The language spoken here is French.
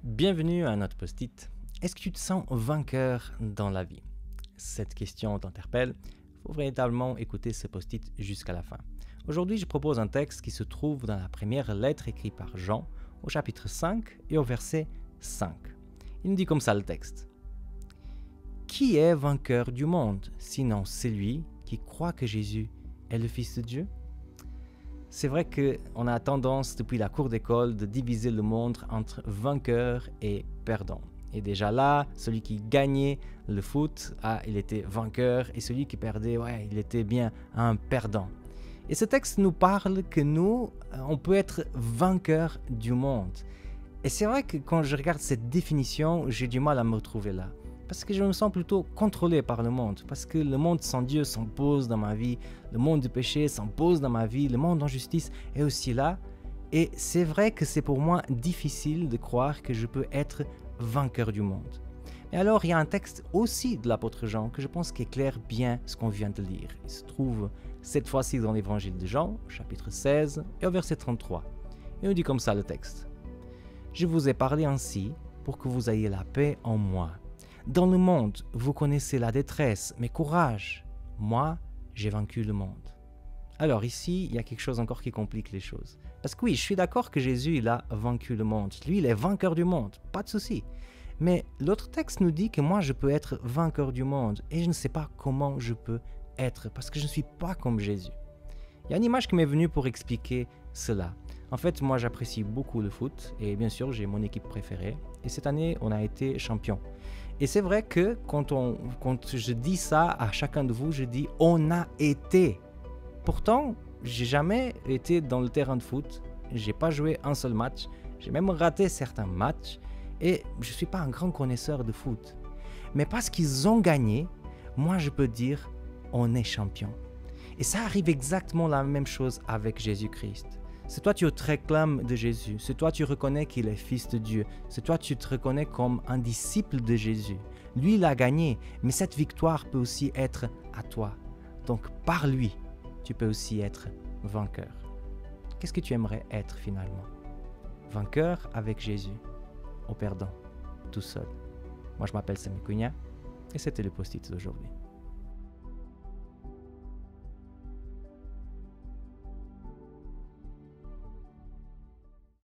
Bienvenue à notre post-it. Est-ce que tu te sens vainqueur dans la vie? Cette question t'interpelle. Il faut véritablement écouter ce post-it jusqu'à la fin. Aujourd'hui, je propose un texte qui se trouve dans la première lettre écrite par Jean, au chapitre 5 et au verset 5. Il nous dit comme ça le texte. Qui est vainqueur du monde, sinon celui qui croit que Jésus est le Fils de Dieu? C'est vrai qu'on a tendance, depuis la cour d'école, de diviser le monde entre vainqueurs et perdants. Et déjà là, celui qui gagnait le foot, il était vainqueur, et celui qui perdait, il était bien un perdant. Et ce texte nous parle que nous, on peut être vainqueur du monde. Et c'est vrai que quand je regarde cette définition, j'ai du mal à me retrouver là. Parce que je me sens plutôt contrôlé par le monde. Parce que le monde sans Dieu s'impose dans ma vie. Le monde du péché s'impose dans ma vie. Le monde d'injustice est aussi là. Et c'est vrai que c'est pour moi difficile de croire que je peux être vainqueur du monde. Et alors, il y a un texte aussi de l'apôtre Jean que je pense qui éclaire bien ce qu'on vient de lire. Il se trouve cette fois-ci dans l'évangile de Jean, chapitre 16, et au verset 33. Il nous dit comme ça le texte. « Je vous ai parlé ainsi pour que vous ayez la paix en moi. Dans le monde, vous connaissez la détresse, mais courage, moi, j'ai vaincu le monde. » Alors ici, il y a quelque chose encore qui complique les choses. Parce que oui, je suis d'accord que Jésus, il a vaincu le monde. Lui, il est vainqueur du monde, pas de souci. Mais l'autre texte nous dit que moi, je peux être vainqueur du monde. Et je ne sais pas comment je peux être, parce que je ne suis pas comme Jésus. Il y a une image qui m'est venue pour expliquer cela. En fait, moi, j'apprécie beaucoup le foot. Et bien sûr, j'ai mon équipe préférée. Et cette année, on a été champion. Et c'est vrai que quand je dis ça à chacun de vous, je dis « on a été ». Pourtant, j'ai jamais été dans le terrain de foot. J'ai pas joué un seul match. J'ai même raté certains matchs. Et je suis pas un grand connaisseur de foot. Mais parce qu'ils ont gagné, moi je peux dire « on est champion ». Et ça arrive exactement la même chose avec Jésus-Christ. C'est toi tu te réclames de Jésus, c'est toi tu reconnais qu'il est Fils de Dieu, c'est toi tu te reconnais comme un disciple de Jésus. Lui il a gagné, mais cette victoire peut aussi être à toi. Donc par lui, tu peux aussi être vainqueur. Qu'est-ce que tu aimerais être finalement? Vainqueur avec Jésus, ou perdant, tout seul? Moi je m'appelle Sami Cunha et c'était le post-it d'aujourd'hui.